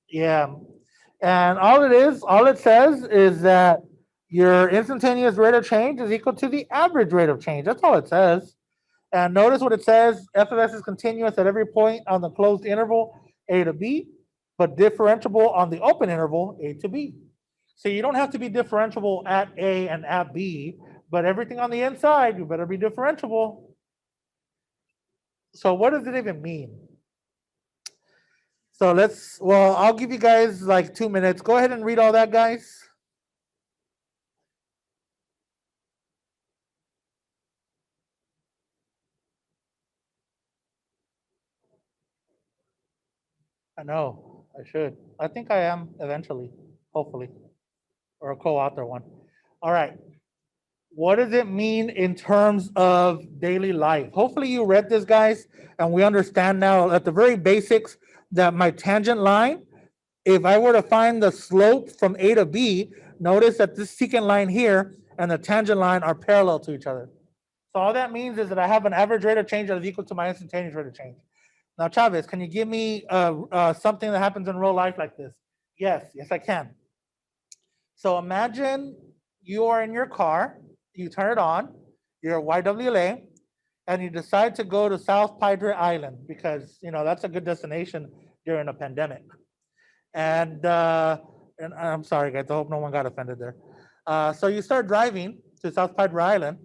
Yeah. And all it says is that your instantaneous rate of change is equal to the average rate of change. That's all it says. And notice what it says, f of s is continuous at every point on the closed interval a to b, but differentiable on the open interval a to b. So you don't have to be differentiable at a and at b, but everything on the inside, you better be differentiable. So what does it even mean? So well, I'll give you guys like 2 minutes. Go ahead and read all that, guys. I know, I should. I think I am eventually, hopefully, or a co-author one. All right. What does it mean in terms of daily life? Hopefully you read this, guys, and we understand now at the very basics that my tangent line, if I were to find the slope from A to B, notice that this secant line here and the tangent line are parallel to each other. So all that means is that I have an average rate of change that is equal to my instantaneous rate of change. Now, Chavez, can you give me something that happens in real life like this? Yes, I can. So imagine you are in your car, you turn it on, you're YWLA, and you decide to go to South Padre Island because that's a good destination during a pandemic. And I'm sorry, guys. I hope no one got offended there. So you start driving to South Padre Island,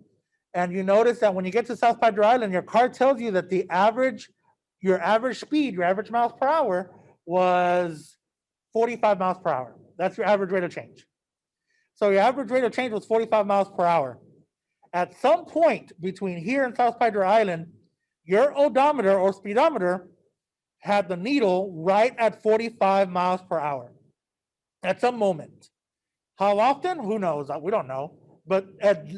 and you notice that when you get to South Padre Island, your car tells you that your average speed, your average miles per hour was 45 miles per hour. That's your average rate of change. So your average rate of change was 45 miles per hour. At some point between here and South Padre Island, your odometer or speedometer had the needle right at 45 miles per hour at some moment. How often? Who knows? We don't know. But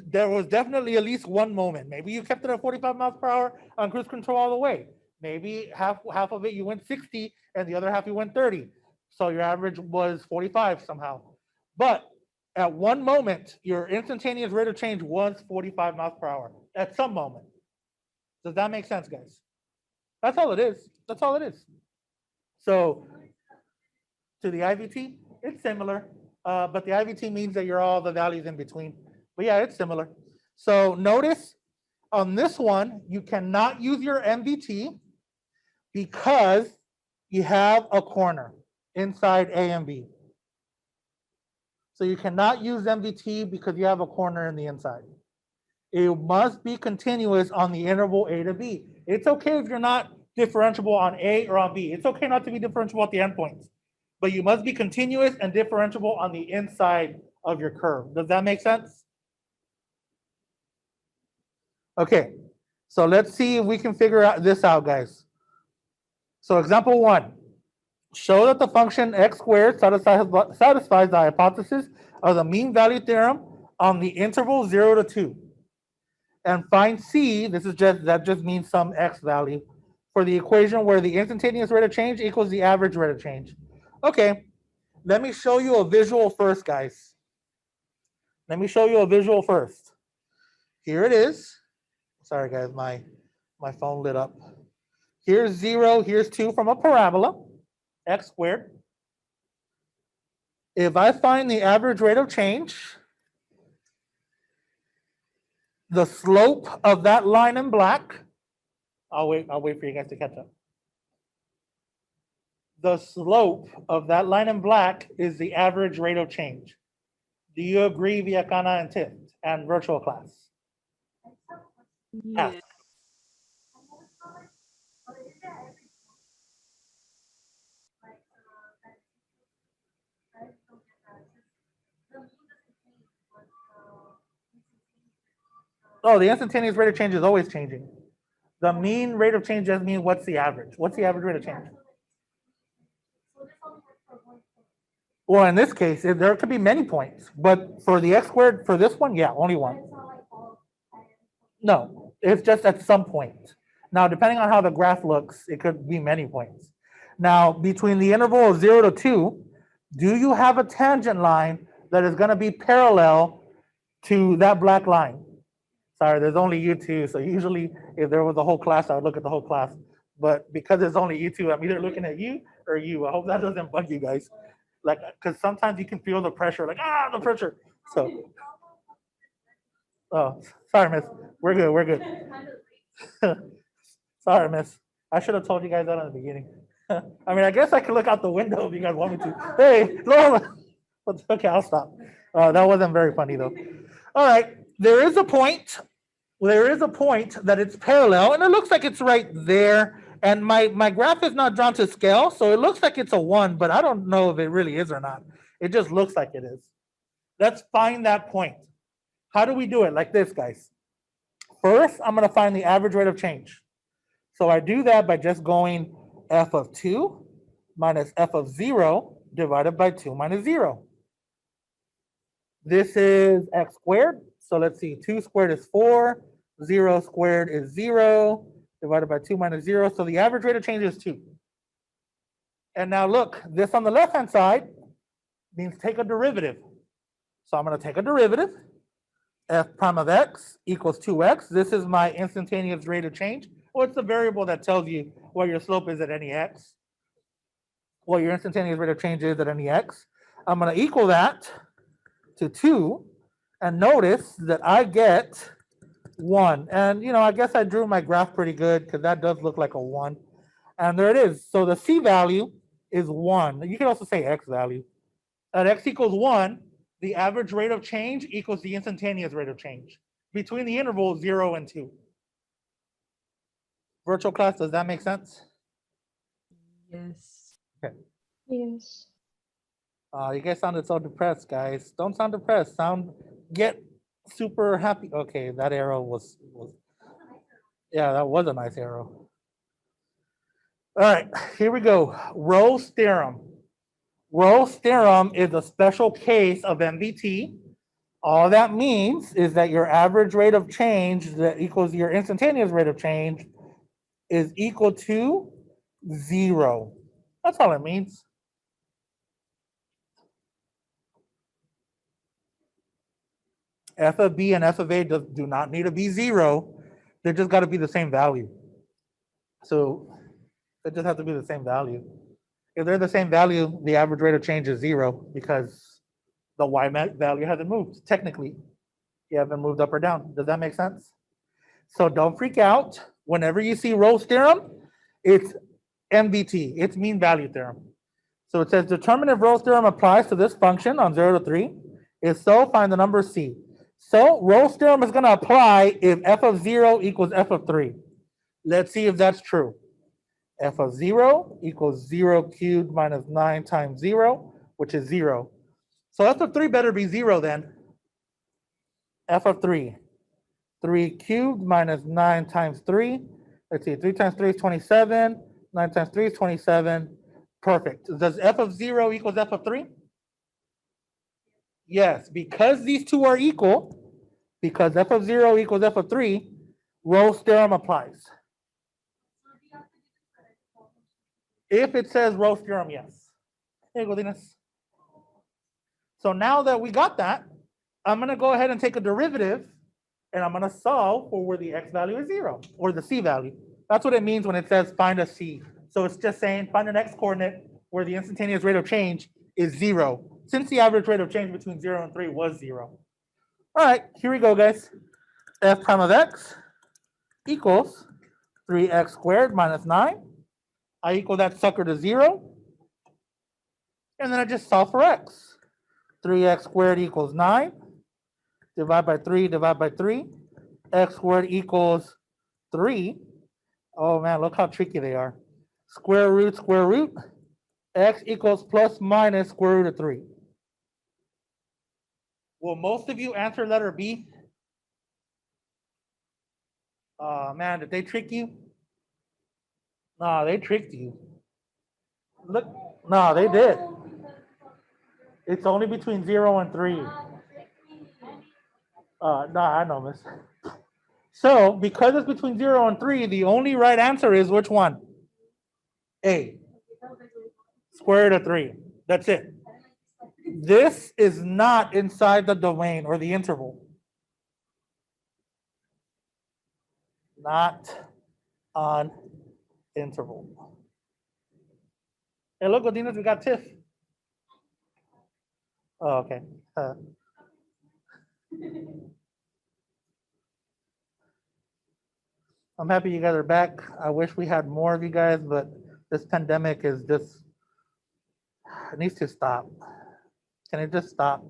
there was definitely at least one moment. Maybe you kept it at 45 miles per hour on cruise control all the way. Maybe half of it you went 60 and the other half you went 30. So your average was 45 somehow. But at one moment, your instantaneous rate of change was 45 miles per hour at some moment. Does that make sense, guys? That's all it is. That's all it is. So to the IVT, it's similar, but the IVT means that you're all the values in between. But yeah, it's similar. So notice on this one, you cannot use your MVT because you have a corner inside A and B. So you cannot use MVT because you have a corner in the inside. It must be continuous on the interval A to B. It's okay if you're not differentiable on A or on B. It's okay not to be differentiable at the endpoints, but you must be continuous and differentiable on the inside of your curve. Does that make sense? Okay, so let's see if we can figure this out, guys. So example 1, show that the function x squared satisfies the hypothesis of the mean value theorem on the interval 0 to 2. And find C, that just means some x value, for the equation where the instantaneous rate of change equals the average rate of change. Okay, let me show you a visual first, guys. Let me show you a visual first. Here it is. Sorry, guys, my phone lit up. Here's 0, here's 2 from a parabola, x squared. If I find the average rate of change, the slope of that line in black, I'll wait for you guys to catch up. The slope of that line in black is the average rate of change. Do you agree, Viacana and Tiff and virtual class? Yes. Oh, the instantaneous rate of change is always changing. The mean rate of change just means what's the average? What's the average rate of change? Well, in this case, there could be many points, but for the x squared, for this one, yeah, only one. No, it's just at some point. Now, depending on how the graph looks, it could be many points. Now, between the interval of 0 to 2, do you have a tangent line that is going to be parallel to that black line? Sorry, there's only you two, so usually if there was a whole class, I would look at the whole class. But because there's only you two, I'm either looking at you or you. I hope that doesn't bug you guys. Like, because sometimes you can feel the pressure, like, the pressure. So, oh, sorry, miss. We're good. We're good. Sorry, miss. I should have told you guys that in the beginning. I mean, I guess I could look out the window if you guys want me to. Hey, Laura. Okay, I'll stop. That wasn't very funny, though. All right. There is a point. There is a point that it's parallel, and it looks like it's right there. And my graph is not drawn to scale, so it looks like it's a 1, but I don't know if it really is or not. It just looks like it is. Let's find that point. How do we do it? Like this, guys. First, I'm going to find the average rate of change. So I do that by just going f of 2 minus f of 0 divided by 2 minus 0. This is x squared. So let's see, 2 squared is 4, 0 squared is 0, divided by 2 minus 0. So the average rate of change is 2. And now look, this on the left-hand side means take a derivative. So I'm going to take a derivative. F prime of x equals 2x. This is my instantaneous rate of change. Well, it's the variable that tells you what your slope is at any x, what your instantaneous rate of change is at any x. I'm going to equal that to 2, and notice that I get 1. And, I guess I drew my graph pretty good because that does look like a 1. And there it is. So the c value is 1. You can also say x value. At x equals 1, the average rate of change equals the instantaneous rate of change between the intervals 0 and 2. Virtual class, does that make sense? Yes. Okay. Yes. You guys sounded so depressed, guys. Don't sound depressed. Get super happy. Okay, that arrow was yeah, that was a nice arrow. All right, here we go. Rowe's theorem. Rowe's theorem is a special case of MVT. All that means is that your average rate of change that equals your instantaneous rate of change is equal to 0. That's all it means. F of B and F of A do not need to be 0. They just got to be the same value. So they just have to be the same value. If they're the same value, the average rate of change is 0 because the Y value hasn't moved. Technically, you haven't moved up or down. Does that make sense? So don't freak out. Whenever you see Rowe's theorem, it's MVT. It's mean value theorem. So it says determine if Rowe's theorem applies to this function on 0 to 3. If so, find the number C. So Rowe's theorem is going to apply if f of 0 equals f of 3. Let's see if that's true. F of 0 equals 0 cubed minus 9 times 0, which is 0. So f of 3 better be 0 then. F of 3. 3 cubed minus 9 times 3. Let's see, 3 times 3 is 27. 9 times 3 is 27. Perfect. Does f of 0 equals f of 3? Yes, because these two are equal, because f of 0 equals f of 3, Rowe's theorem applies. If it says Rowe's theorem, yes. Here you go, Dinas. So now that we got that, I'm going to go ahead and take a derivative, and I'm going to solve for where the x value is 0, or the c value. That's what it means when it says find a c. So it's just saying find an x coordinate where the instantaneous rate of change is 0, since the average rate of change between 0 and 3 was 0. All right, here we go, guys. F prime of x equals 3x squared minus 9. I equal that sucker to 0. And then I just solve for x. 3x squared equals 9. Divide by 3, divide by 3. X squared equals 3. Oh man, look how tricky they are. Square root. X equals plus minus square root of 3. Will most of you answer letter B? Oh man, did they trick you? No, they tricked you. Look, no, they did. It's only between 0 and 3. No, I know, miss. So, because it's between 0 and 3, the only right answer is which one? A. Square root of 3. That's it. This is not inside the domain or the interval. Not on interval. Hey, look, Godinez, we got Tiff. Oh, okay. I'm happy you guys are back. I wish we had more of you guys, but this pandemic is just, it needs to stop. Can it just stop?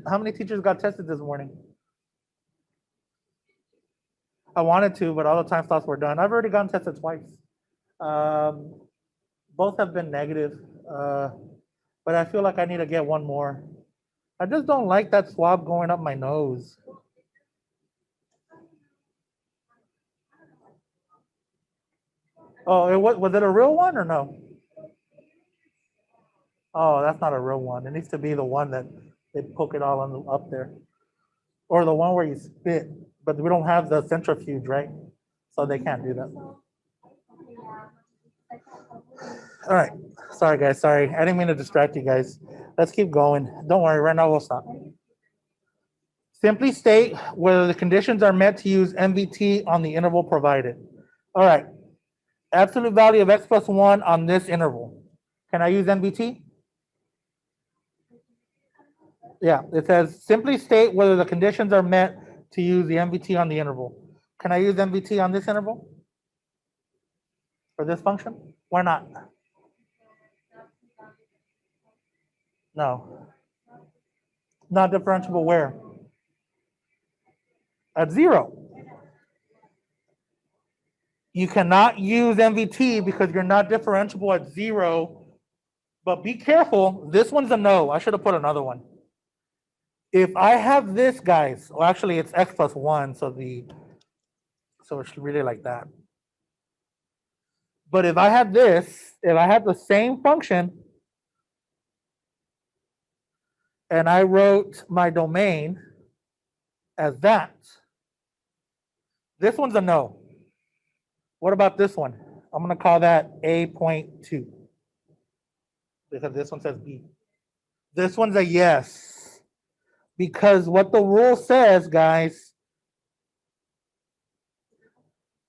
How many teachers got tested this morning? I wanted to, but all the time slots were done. I've already gotten tested twice. Both have been negative, but I feel like I need to get one more. I just don't like that swab going up my nose. Oh, was it a real one or no? Oh, that's not a real one. It needs to be the one that they poke it all on up there, or the one where you spit. But we don't have the centrifuge, right? So they can't do that. All right. Sorry, guys. Sorry. I didn't mean to distract you guys. Let's keep going. Don't worry. Right now, we'll stop. Simply state whether the conditions are met to use MVT on the interval provided. All right. Absolute value of x plus 1 on this interval. Can I use MVT? Yeah. It says simply state whether the conditions are met to use the MVT on the interval. Can I use MVT on this interval? For this function? Why not? No. Not differentiable where? At 0. You cannot use MVT because you're not differentiable at 0. But be careful. This one's a no. I should have put another one. If I have this, guys, well, actually it's x plus 1, so it's really like that. But if I have this, if I have the same function, and I wrote my domain as that, this one's a no. What about this one? I'm going to call that A.2 because this one says B. This one's a yes because what the rule says, guys,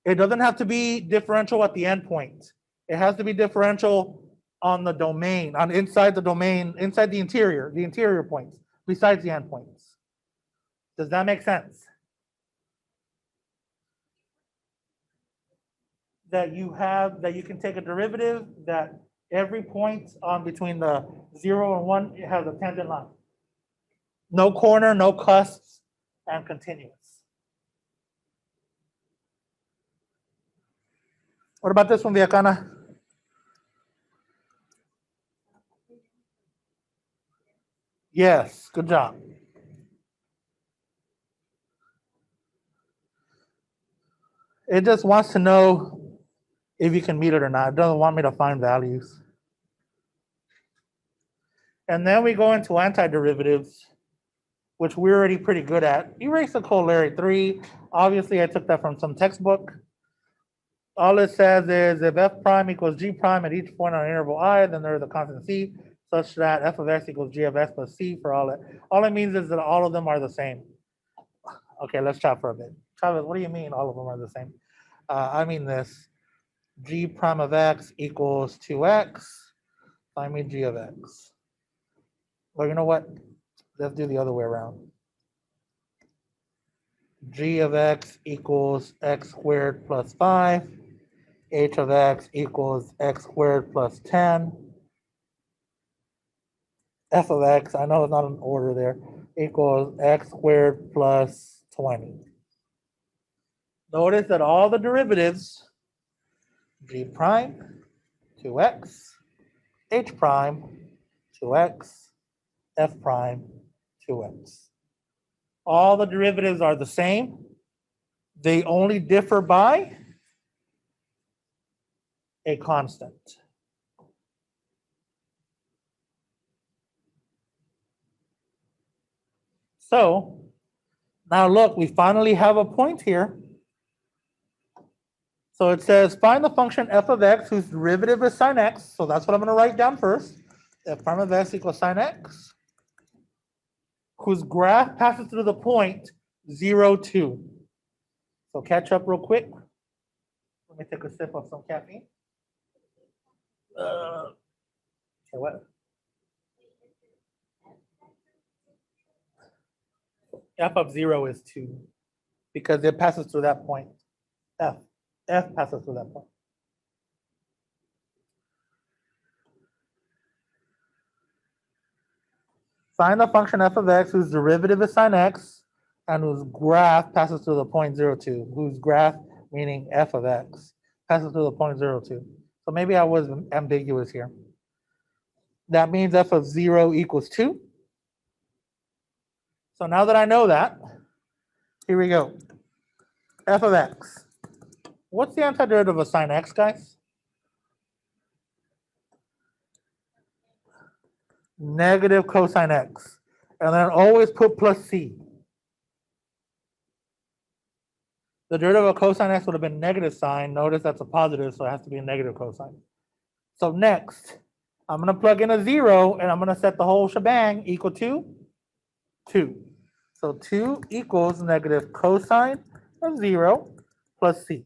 it doesn't have to be differential at the endpoint. It has to be differential on the domain, on inside the domain, inside the interior points, besides the endpoints. Does that make sense? That you can take a derivative that every point on between the 0 and 1 it has a tangent line. No corner, no cusps, and continuous. What about this one, Viacana? Yes, good job. It just wants to know if you can meet it or not. It doesn't want me to find values. And then we go into antiderivatives, which we're already pretty good at. Erase the corollary 3. Obviously, I took that from some textbook. All it says is if f prime equals g prime at each point on interval I, then there is a constant c such that f of x equals g of x plus c for all it. All it means is that all of them are the same. Okay, let's chat for a bit. Travis, what do you mean all of them are the same? I mean this. G prime of x equals 2x. I mean g of x. Well, you know what? Let's do the other way around. G of x equals x squared plus 5. H of x equals x squared plus 10. F of x, I know it's not in order there, equals x squared plus 20. Notice that all the derivatives, g prime, 2x, h prime, 2x, f prime, 2x. All the derivatives are the same. They only differ by a constant. So now look, we finally have a point here. So it says find the function f of x whose derivative is sine x. So that's what I'm going to write down first. F prime of x equals sine x, whose graph passes through the point 0, 2. So catch up real quick. Let me take a sip of some caffeine. Okay, what? F of 0 is 2 because it passes through that point. F passes through that point. Find the function f of x whose derivative is sine x and whose graph passes through the point 0,2. Whose graph, meaning f of x, passes through the point 0,2. So maybe I was ambiguous here. That means f of 0 equals 2. So now that I know that, here we go. F of x. What's the antiderivative of sine x, guys? Negative cosine x. And then always put plus c. The derivative of cosine x would have been negative sine. Notice that's a positive, so it has to be a negative cosine. So next, I'm going to plug in a 0, and I'm going to set the whole shebang equal to 2. So 2 equals negative cosine of 0 plus c.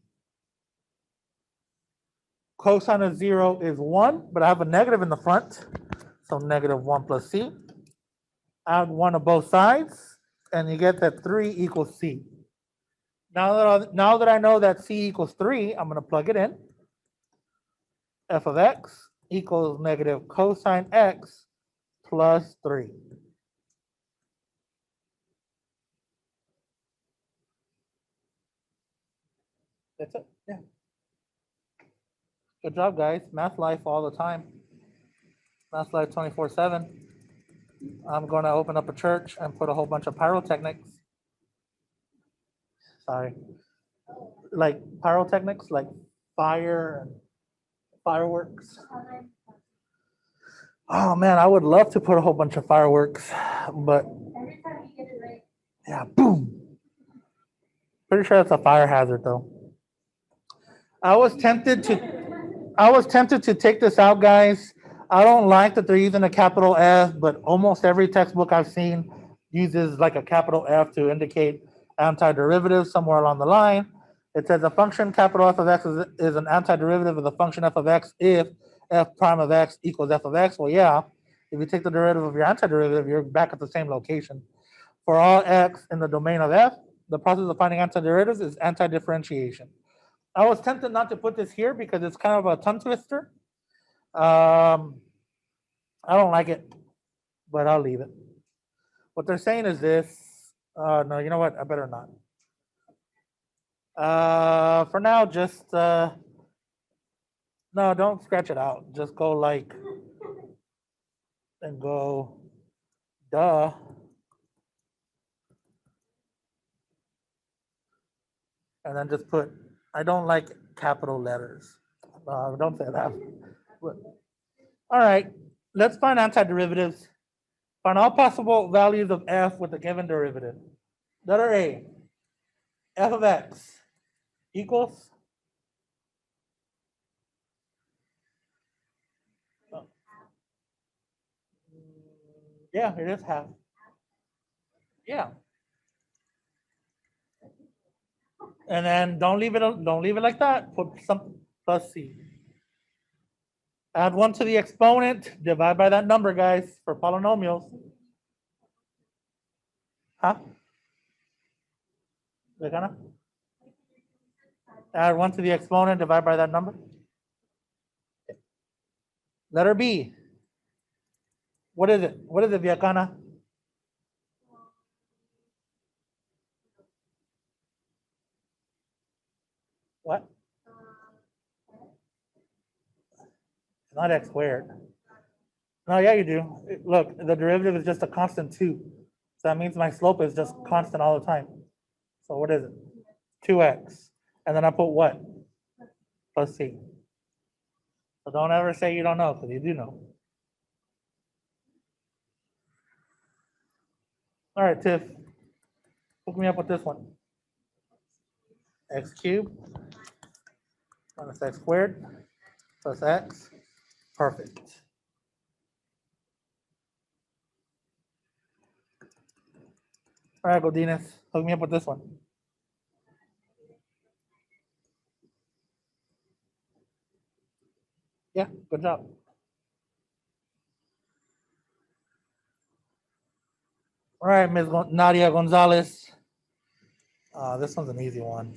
Cosine of 0 is 1, but I have a negative in the front. So negative 1 plus c. Add 1 to both sides, and you get that 3 equals c. Now that I know that c equals 3, I'm going to plug it in. F of x equals negative cosine x plus 3. That's it. Yeah. Good job, guys. Math life all the time. Math life 24/7. I'm going to open up a church and put a whole bunch of pyrotechnics. Sorry. Like pyrotechnics, like fire and fireworks. Oh man, I would love to put a whole bunch of fireworks, but Every time you get it right. yeah, boom. Pretty sure that's a fire hazard though. I was tempted to take this out, guys. I don't like that they're using a capital F, but almost every textbook I've seen uses like a capital F to indicate antiderivative somewhere along the line. It says a function capital F of x is an antiderivative of the function f of x if f prime of x equals f of x. Well, yeah, if you take the derivative of your antiderivative, you're back at the same location. For all x in the domain of f, the process of finding antiderivatives is antidifferentiation. I was tempted not to put this here because it's kind of a tongue twister. I don't like it, but I'll leave it. What they're saying is this. No, you know what? I better not. For now, just no, don't scratch it out. Just go like and go, duh. And then just put, I don't like capital letters. Don't say that. All right, let's find antiderivatives. Find all possible values of f with a given derivative. Letter A, f of x equals, yeah, it is half. Yeah. And then don't leave it like that. Put some plus c. Add 1 to the exponent, divide by that number, guys, for polynomials. Huh? They're gonna add 1 to the exponent, divide by that number. Letter B. What is it? What is it, Viacana? What? It's not x squared. No, yeah, you do. Look, the derivative is just a constant 2. So that means my slope is just constant all the time. So what is it? 2x. And then I put what? Plus c. So don't ever say you don't know, because you do know. All right, Tiff. Hook me up with this one. X cubed minus x squared plus x. Perfect. All right, Godinez, hook me up with this one. Yeah, good job. All right, Ms. Nadia Gonzalez. This one's an easy one.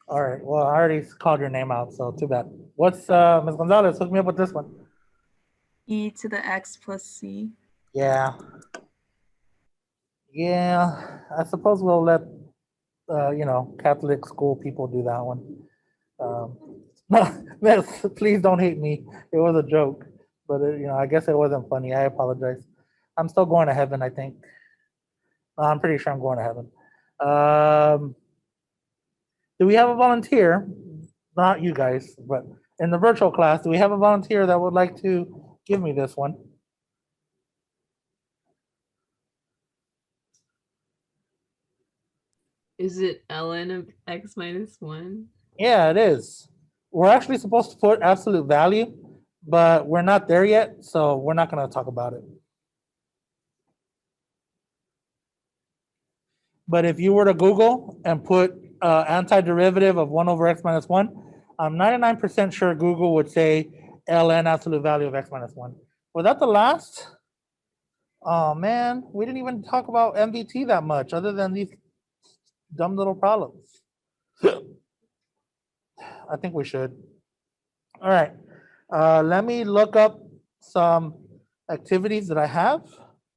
All right, well, I already called your name out, so too bad. What's Ms. Gonzalez? Hook me up with this one. E to the x plus c. Yeah. Yeah, I suppose we'll let Catholic school people do that one. Miss, please don't hate me. It was a joke, but I guess it wasn't funny. I apologize. I'm still going to heaven, I think. I'm pretty sure I'm going to heaven. Do we have a volunteer? Not you guys, but in the virtual class, do we have a volunteer that would like to give me this one? Is it ln of x minus 1? Yeah, it is. We're actually supposed to put absolute value, but we're not there yet, so we're not going to talk about it. But if you were to Google and put antiderivative of 1 over x minus 1, I'm 99% sure Google would say ln absolute value of x minus 1. Was that the last? Oh man, we didn't even talk about MVT that much other than these dumb little problems. I think we should. All right, let me look up some activities that I have.